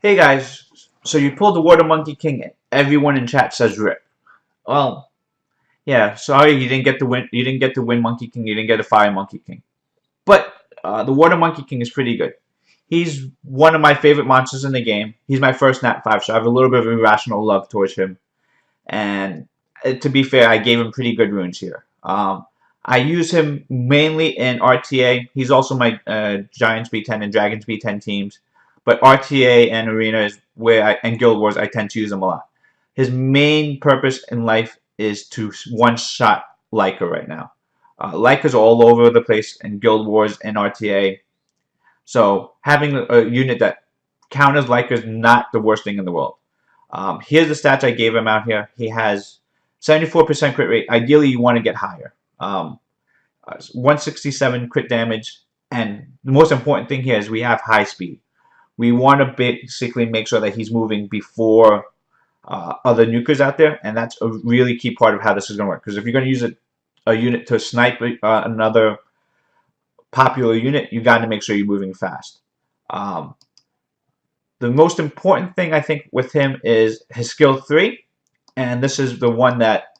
Hey guys, so you pulled the Water Monkey King. Everyone in chat says rip. Well, yeah, sorry you didn't get the win. You didn't get the Wind Monkey King. You didn't get a Fire Monkey King. But the Water Monkey King is pretty good. He's one of my favorite monsters in the game. He's my first Nat 5, so I have a little bit of irrational love towards him. And to be fair, I gave him pretty good runes here. I use him mainly in RTA. He's also my Giants B10 and Dragons B10 teams. But RTA and Arena is where and Guild Wars I tend to use him a lot. His main purpose in life is to one-shot Leica right now. Leica's all over the place in Guild Wars and RTA. So having a unit that counters Leica is not the worst thing in the world. Here's the stats I gave him out here. He has 74% crit rate. Ideally, you want to get higher. 167 crit damage. And the most important thing here is we have high speed. We want to basically make sure that he's moving before other nukers out there. And that's a really key part of how this is going to work. Because if you're going to use a unit to snipe another popular unit, you got to make sure you're moving fast. The most important thing I think with him is his skill 3, and this is the one that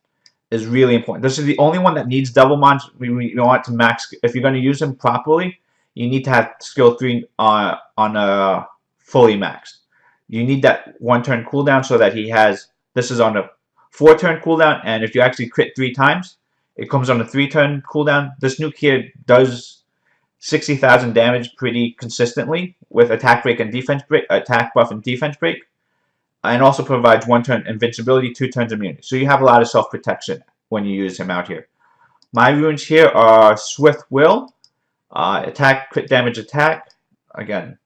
is really important. This is the only one that needs double mons. We want to max. If you're going to use him properly, you need to have skill 3 on a fully maxed. You need that 1-turn cooldown so that he has. This is on a 4-turn cooldown, and if you actually crit 3 times, it comes on a 3-turn cooldown. This nuke here does 60,000 damage pretty consistently with attack break and defense break, attack buff and defense break, and also provides 1-turn invincibility, 2 turns immunity. So you have a lot of self-protection when you use him out here. My runes here are Swift Will, attack, crit damage, attack, again,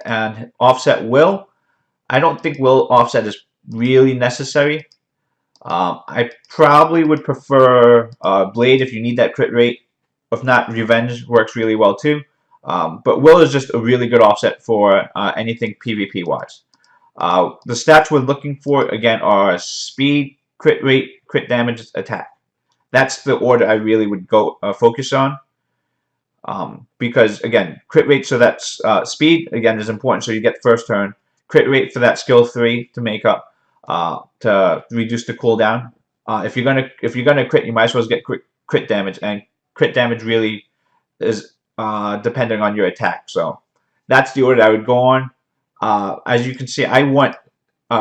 and offset Will. I don't think Will offset is really necessary. I probably would prefer Blade if you need that crit rate. If not, Revenge works really well too. But Will is just a really good offset for anything PvP wise. The stats we're looking for again are speed, crit rate, crit damage, attack. That's the order I really would go focus on. Because again, crit rate, so that's speed again is important, so you get first turn. Crit rate for that skill 3 to make up to reduce the cooldown. If you're gonna crit, you might as well get crit damage, and crit damage really is depending on your attack. So that's the order I would go on. As you can see, I want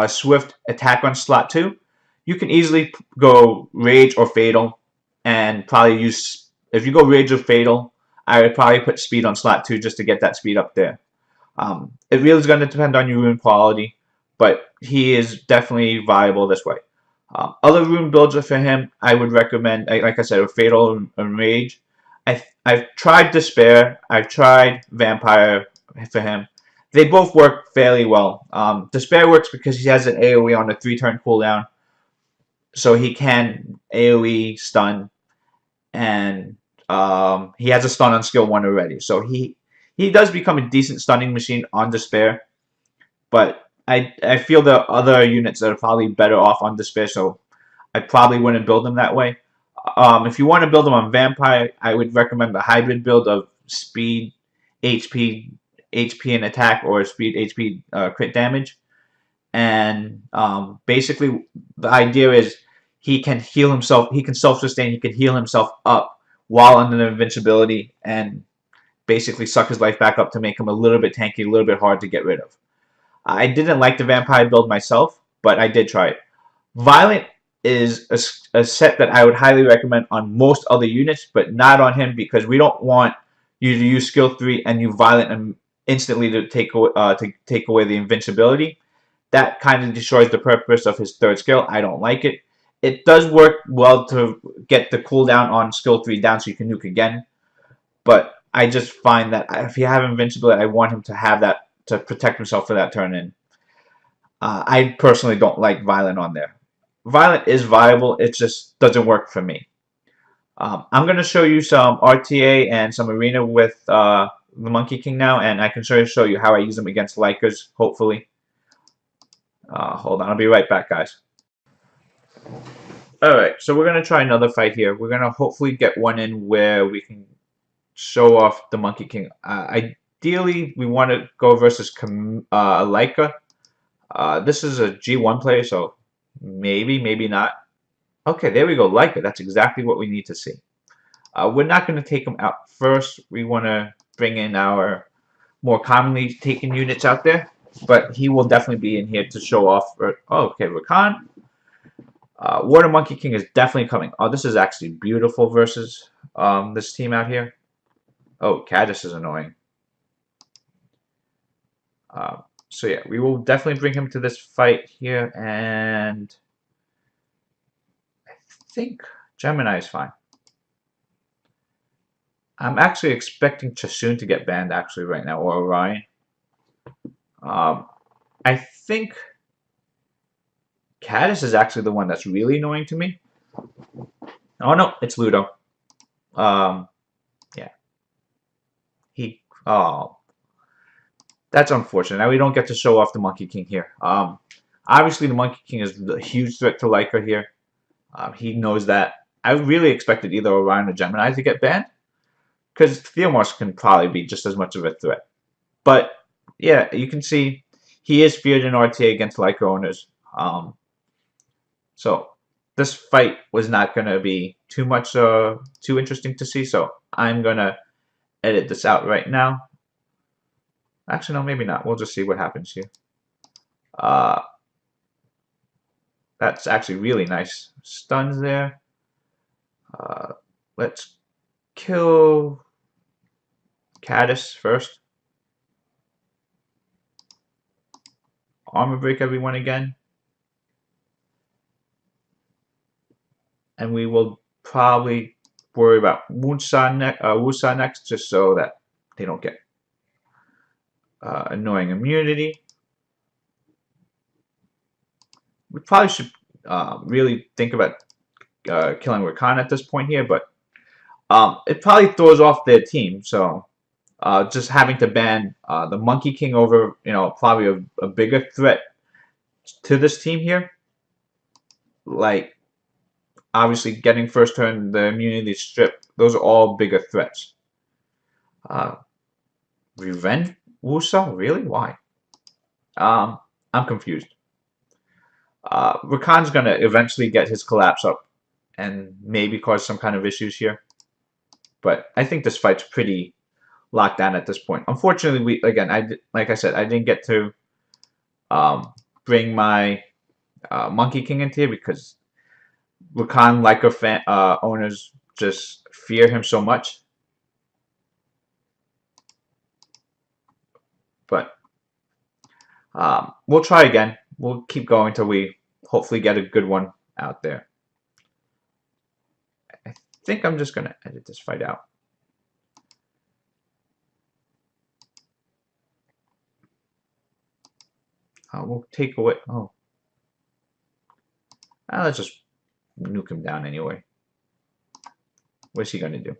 Swift attack on slot 2. You can easily go Rage or Fatal, and probably use, if you go Rage or Fatal, I would probably put speed on slot 2 just to get that speed up there. It really is going to depend on your rune quality, but he is definitely viable this way. Other rune builds for him, I would recommend, like I said, a Fatal and Rage. I've tried Despair, I've tried Vampire for him. They both work fairly well. Despair works because he has an AoE on a 3-turn cooldown, so he can AoE stun, and he has a stun on skill 1 already. So he does become a decent stunning machine on Despair, but I feel there are other units that are probably better off on Despair, so I probably wouldn't build them that way. If you want to build them on Vampire, I would recommend the hybrid build of speed, HP and attack, or speed, HP, crit damage. And basically, the idea is he can heal himself, he can self-sustain, he can heal himself up while under invincibility, and basically suck his life back up to make him a little bit tanky, a little bit hard to get rid of. I didn't like the Vampire build myself, but I did try it. Violent is a set that I would highly recommend on most other units, but not on him, because we don't want you to use skill 3 and you Violent and instantly to take away the invincibility. That kind of destroys the purpose of his 3rd skill. I don't like it. It does work well to get the cooldown on skill 3 down so you can nuke again, but I just find that if you have invincibility, I want him to have that to protect himself for that turn in. I personally don't like Violent on there. Violent is viable, it just doesn't work for me. I'm going to show you some RTA and some Arena with the Monkey King now, and I can show you how I use them against Lycas, hopefully. Hold on, I'll be right back, guys. Alright, so we're going to try another fight here. We're going to hopefully get one in where we can show off the Monkey King. ideally, we want to go versus Leica. This is a G1 player, so maybe, maybe not. Okay, there we go, Leica. That's exactly what we need to see. We're not going to take him out first. We want to bring in our more commonly taken units out there, but he will definitely be in here to show off. Oh, okay, Rakan. Water Monkey King is definitely coming. Oh, this is actually beautiful versus this team out here. Oh, Caddis is annoying. So yeah, we will definitely bring him to this fight here, and I think Gemini is fine. I'm actually expecting Chasun to get banned actually right now, or Orion. I think Caddis is actually the one that's really annoying to me. Oh no, it's Ludo. Yeah. Oh, that's unfortunate. Now we don't get to show off the Monkey King here. Obviously the Monkey King is a huge threat to Leica here. He knows that. I really expected either Orion or Gemini to get banned, because Theomorph can probably be just as much of a threat. But yeah, you can see he is feared in RTA against Leica owners. So this fight was not going to be too much too interesting to see. So I'm going to edit this out right now. Actually, no, maybe not. We'll just see what happens here. That's actually really nice stuns there. Let's kill Caddis first. Armor break everyone again. And we will probably worry about Wusa next, just so that they don't get annoying immunity. We probably should really think about killing Rakan at this point here, but it probably throws off their team. So just having to ban the Monkey King over, probably a bigger threat to this team here. Like, obviously getting first turn, the immunity strip, those are all bigger threats. Revenge Wusa? Really? Why? I'm confused. Rakan's going to eventually get his collapse up and maybe cause some kind of issues here. But I think this fight's pretty locked down at this point. Unfortunately, like I said, I didn't get to bring my Monkey King into here because Rakan Leica owners just fear him so much. But we'll try again. We'll keep going till we hopefully get a good one out there. I think I'm just going to edit this fight out. We'll take away... Oh. Let's just nuke him down anyway. What's he going to do?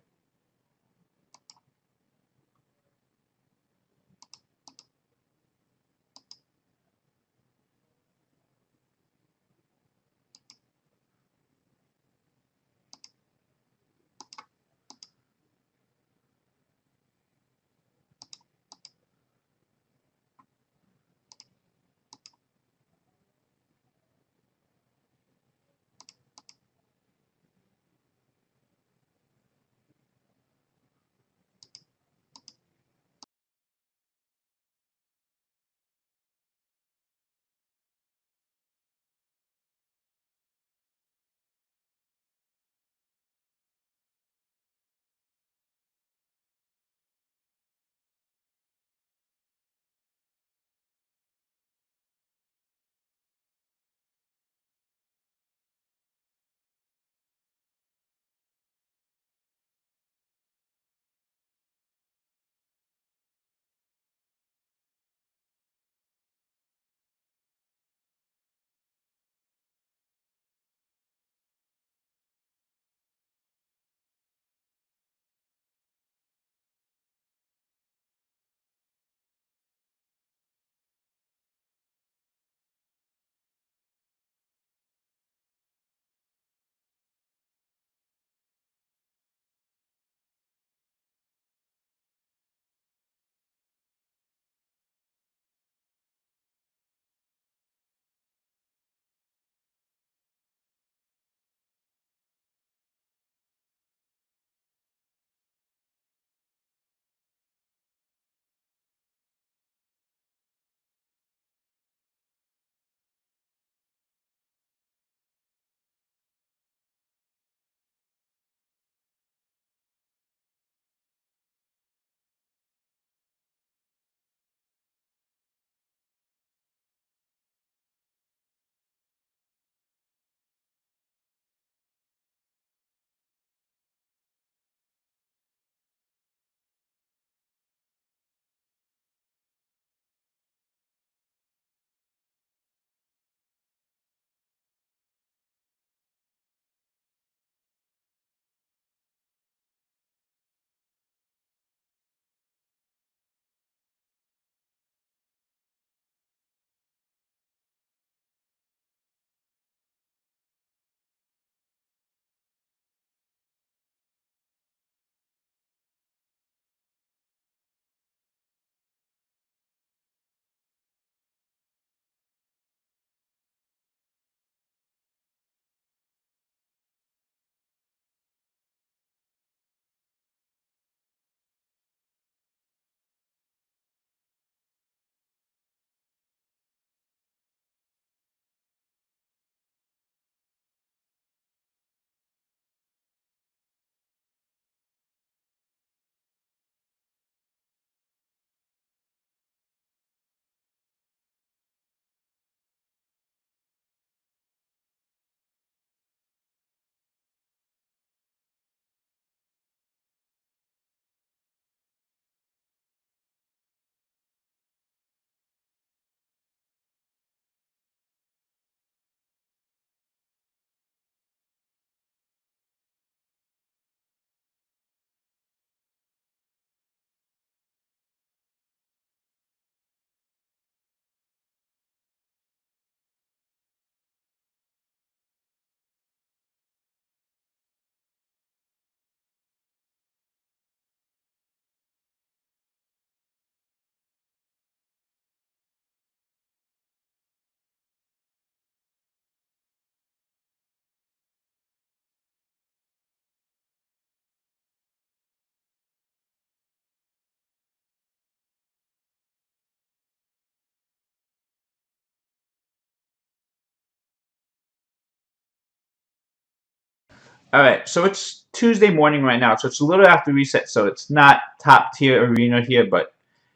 Alright, so it's Tuesday morning right now, so it's a little after reset, so it's not top tier arena here, but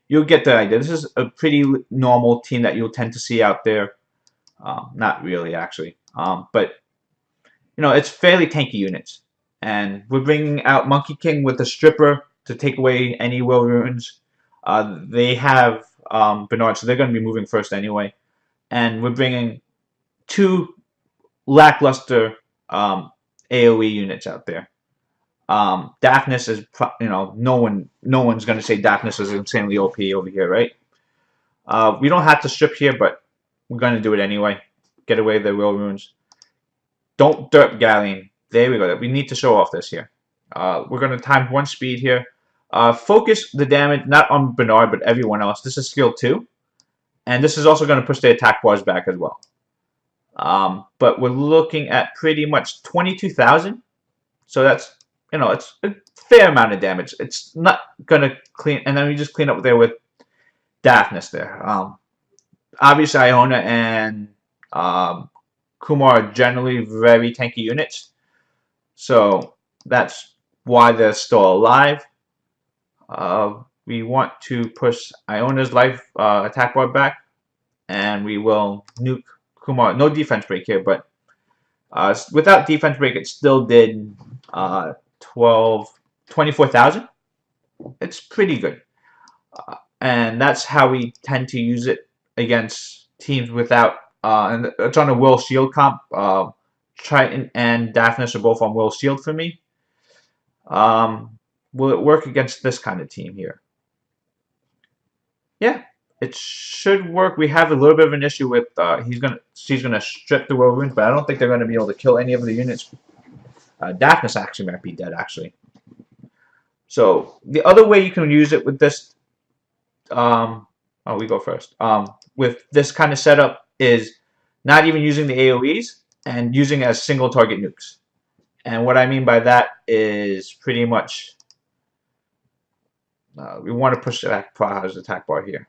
you'll get the idea. This is a pretty normal team that you'll tend to see out there. Not really, actually. But, you know, it's fairly tanky units. And we're bringing out Monkey King with a Stripper to take away any will runes. They have Bernard, so they're going to be moving first anyway. And we're bringing two lackluster AoE units out there. Daphnis is, you know, no one's going to say Daphnis is insanely OP over here, right? We don't have to strip here, but we're going to do it anyway. Get away the will runes. Don't derp Galleon. There we go. We need to show off this here. We're going to time 1 speed here. Focus the damage not on Bernard, but everyone else. This is skill 2. And this is also going to push the attack bars back as well. But we're looking at pretty much 22,000. So that's, you know, it's a fair amount of damage. It's not going to clean. And then we just clean up there with Daphnis there. Obviously, Iona and Kumar are generally very tanky units. So that's why they're still alive. We want to push Iona's life attack bar back. And we will nuke Kumar. No defense break here, but without defense break, it still did 24,000. It's pretty good. And that's how we tend to use it against teams without, and it's on a Will Shield comp. Triton and Daphnis are both on Will Shield for me. Will it work against this kind of team here? Yeah, it should work. We have a little bit of an issue with she's gonna strip the Will Runes, but I don't think they're gonna be able to kill any of the units. Daphnis actually might be dead actually. So the other way you can use it with this, we go first. With this kind of setup is not even using the AoEs and using it as single target nukes. And what I mean by that is pretty much we want to push back Praha's attack bar here.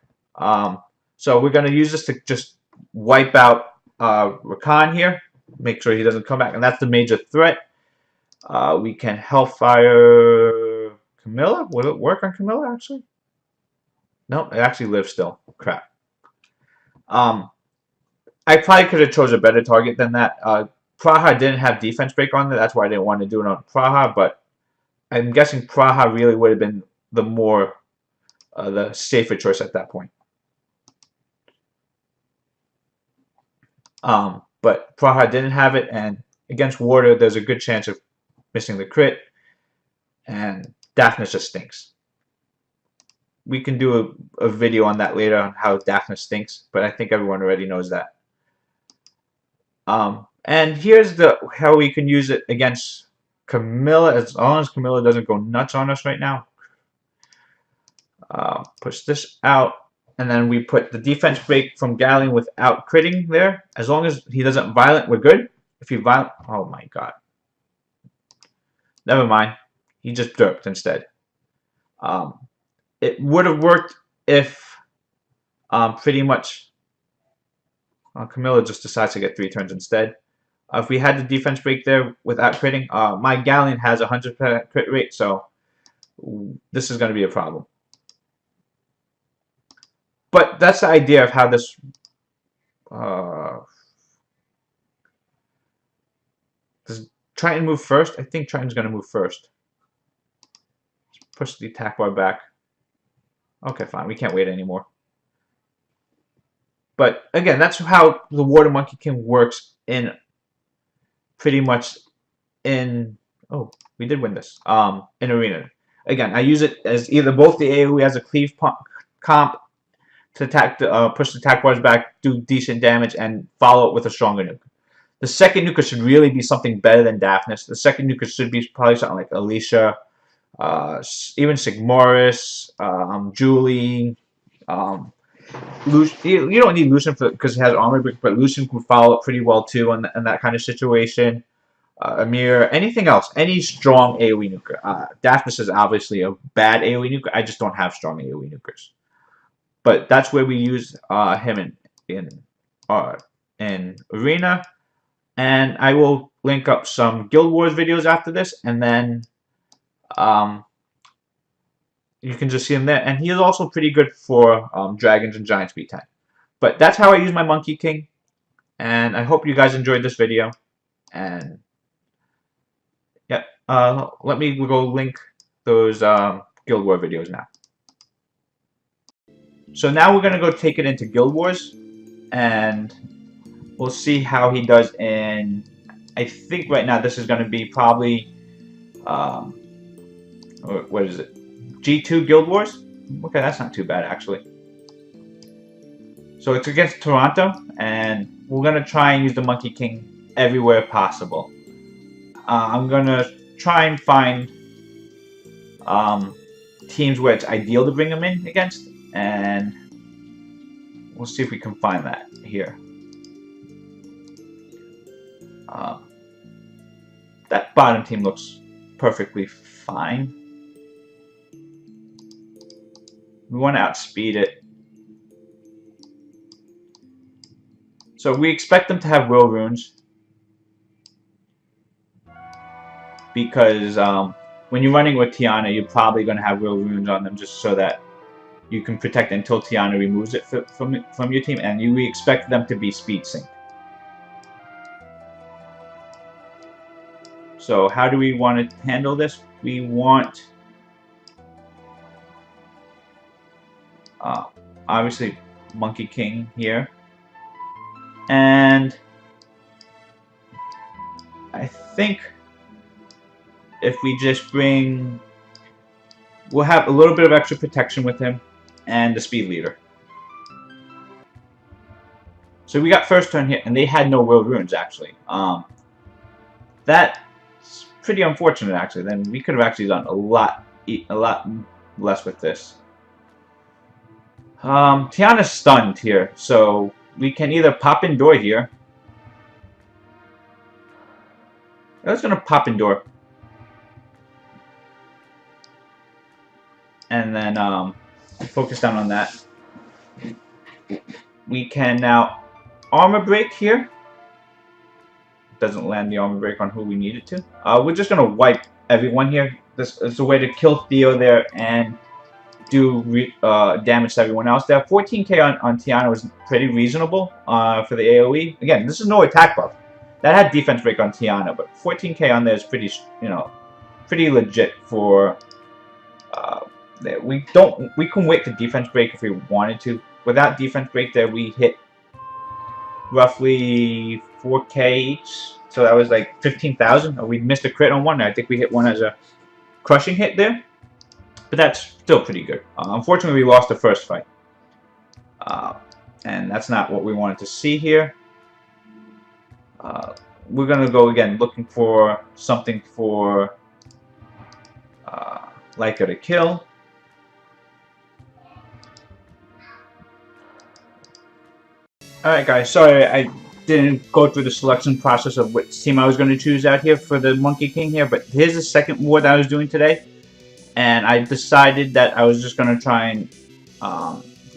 So we're going to use this to just wipe out Rakan here, make sure he doesn't come back, and that's the major threat. We can Hellfire Camilla. Will it work on Camilla actually? No, it actually lives still. Crap. I probably could have chose a better target than that. Praha didn't have defense break on there. That's why I didn't want to do it on Praha, but I'm guessing Praha really would have been the more, the safer choice at that point. But Praha didn't have it, and against Water, there's a good chance of missing the crit, and Daphnis just stinks. We can do a video on that later on how Daphnis stinks, but I think everyone already knows that. And here's how we can use it against Camilla, as long as Camilla doesn't go nuts on us right now. Push this out, and then we put the defense break from Galleon without critting there. As long as he doesn't violent, we're good. If he violent, oh my god. Never mind. He just derped instead. It would have worked if pretty much Camilla just decides to get 3 turns instead. If we had the defense break there without critting, my Galleon has a 100% crit rate, so this is going to be a problem. But that's the idea of how this does Triton move first? I think Triton's going to move first. Let's push the attack bar back. Okay, fine. We can't wait anymore. But again, that's how the Water Monkey King works in pretty much in. Oh, we did win this. In Arena. Again, I use it as either both the AoE as a cleave comp to attack push the attack bars back, do decent damage, and follow it with a stronger nuke. The second nuke should really be something better than Daphnis. The second nuke should be probably something like Alicia, even Sigmaris, Julie. You don't need Lucian because he has armor, but Lucian can follow up pretty well too in that kind of situation. Amir, anything else, any strong AoE nuker. Daphnis is obviously a bad AoE nuker. I just don't have strong AoE nukers. But that's where we use him in Arena, and I will link up some Guild Wars videos after this, and then you can just see him there. And he is also pretty good for Dragons and Giant Speed Time. But that's how I use my Monkey King. And I hope you guys enjoyed this video. And yeah, let me go link those Guild War videos now. So now we're going to go take it into Guild Wars. And we'll see how he does in... I think right now this is going to be probably... what is it? G2 Guild Wars? Okay, that's not too bad actually. So it's against Toronto, and we're going to try and use the Monkey King everywhere possible. I'm going to try and find teams where it's ideal to bring them in against, and we'll see if we can find that here. That bottom team looks perfectly fine. We want to outspeed it. So we expect them to have will runes. Because when you're running with Tiana, you're probably going to have will runes on them just so that you can protect until Tiana removes it from your team. And we expect them to be speed synced. So how do we want to handle this? We want... obviously Monkey King here, and I think if we just bring, we'll have a little bit of extra protection with him and the speed leader. So we got first turn here, and they had no will runes actually. That's pretty unfortunate actually. Then we could have actually done a lot less with this. Tiana's stunned here, so we can either pop in door here. I was gonna pop in door. And then focus down on that. We can now armor break here. Doesn't land the armor break on who we need it to. We're just gonna wipe everyone here. This is a way to kill Theo there and do damage to everyone else. That 14k on Tiana was pretty reasonable for the AoE. Again, this is no attack buff. That had defense break on Tiana, but 14k on there is pretty, pretty legit for. We can wait to defense break if we wanted to. Without defense break, there we hit roughly 4k each, so that was like 15,000. We missed a crit on one. I think we hit one as a crushing hit there. But that's still pretty good. Unfortunately, we lost the first fight. And that's not what we wanted to see here. We're going to go again looking for something for Leica to kill. Alright guys, sorry I didn't go through the selection process of which team I was going to choose out here for the Monkey King here. But here's the second war that I was doing today. And I decided that I was just going to try and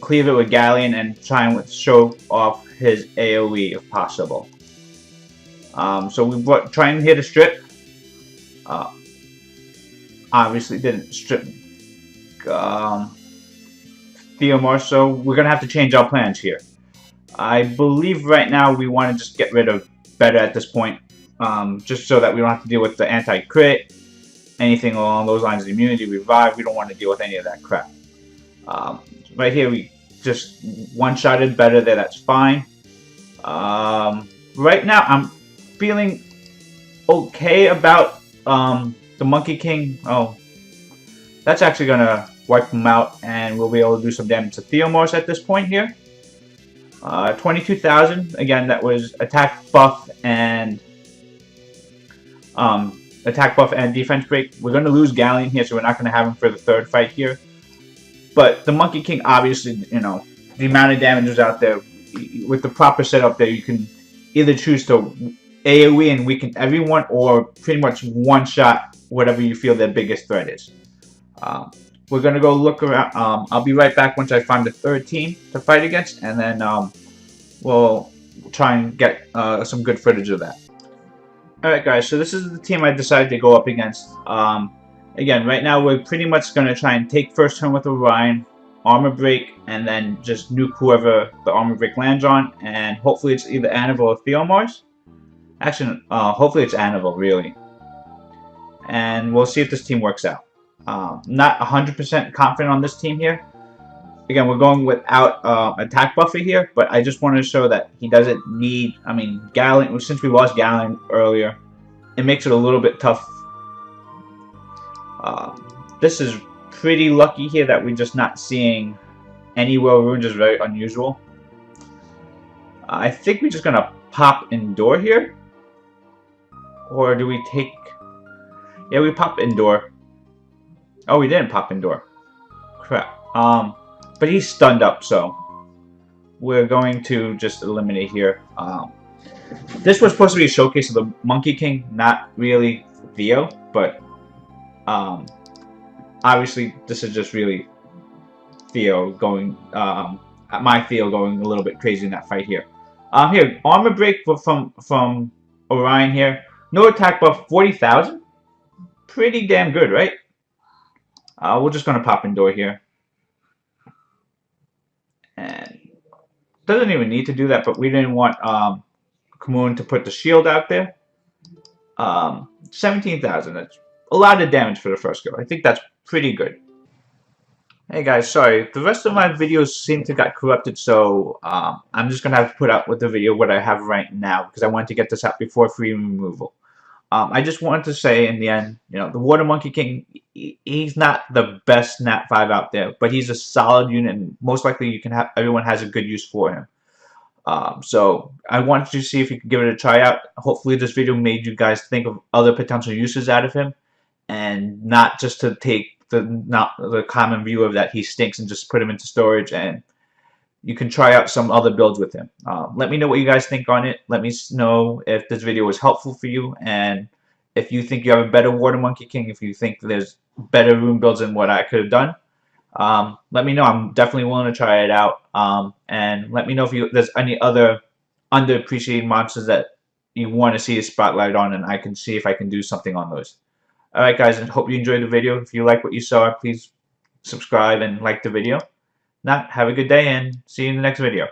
cleave it with Galleon and try and show off his AoE if possible. So we try and hit a strip. Obviously didn't strip Theomar, so we're going to have to change our plans here. I believe right now we want to just get rid of Beta at this point, just so that we don't have to deal with the anti-crit. Anything along those lines of immunity, revive, we don't want to deal with any of that crap. Right here, we just one-shotted better there, that's fine. Right now, I'm feeling okay about the Monkey King. Oh, that's actually going to wipe him out, and we'll be able to do some damage to Theomars at this point here. 22,000, again, that was attack buff and defense break. We're going to lose Galleon here, so we're not going to have him for the third fight here. But the Monkey King, obviously, the amount of damage is out there. With the proper setup there, you can either choose to AoE and weaken everyone, or pretty much one-shot whatever you feel their biggest threat is. We're going to go look around. I'll be right back once I find the third team to fight against, and then we'll try and get some good footage of that. Alright guys, so this is the team I decided to go up against. Again, right now we're pretty much going to try and take first turn with Orion, armor break, and then just nuke whoever the armor break lands on, and hopefully it's either Anival or Theomars. Actually, hopefully it's Anival, really. And we'll see if this team works out. Not 100% confident on this team here. Again, we're going without attack buffer here, but I just wanted to show that he doesn't need, I mean, Galen, since we lost Galen earlier, it makes it a little bit tough. This is pretty lucky here that we're just not seeing any well runes, is very unusual. I think we're just going to pop Endure here. Or do we take... Yeah, we pop Endure. Oh, we didn't pop Endure. Crap. But he's stunned up, so we're going to just eliminate here. This was supposed to be a showcase of the Monkey King, not really Theo, but obviously this is just really Theo going, my Theo going a little bit crazy in that fight here. Here, armor break from Orion here. No attack buff, 40,000. Pretty damn good, right? We're just gonna pop Endure here. And doesn't even need to do that, but we didn't want Kamoon to put the shield out there. 17,000. That's a lot of damage for the first go. I think that's pretty good. Hey guys, sorry. The rest of my videos seem to got corrupted, so I'm just gonna have to put out with the video what I have right now because I wanted to get this out before free removal. I just wanted to say in the end, you know, the Water Monkey King, he's not the best Nat 5 out there, but he's a solid unit, and most likely you can have everyone has a good use for him. So I wanted to see if you could give it a try out. Hopefully this video made you guys think of other potential uses out of him, and not just to take the common view of that he stinks and just put him into storage. And you can try out some other builds with him. Let me know what you guys think on it. Let me know if this video was helpful for you, and if you think you have a better Water Monkey King, if you think there's better rune builds than what I could have done. Let me know. I'm definitely willing to try it out. And let me know if there's any other underappreciated monsters that you want to see a spotlight on, and I can see if I can do something on those. Alright guys, and hope you enjoyed the video. If you like what you saw, please subscribe and like the video. Not, have a good day and see you in the next video.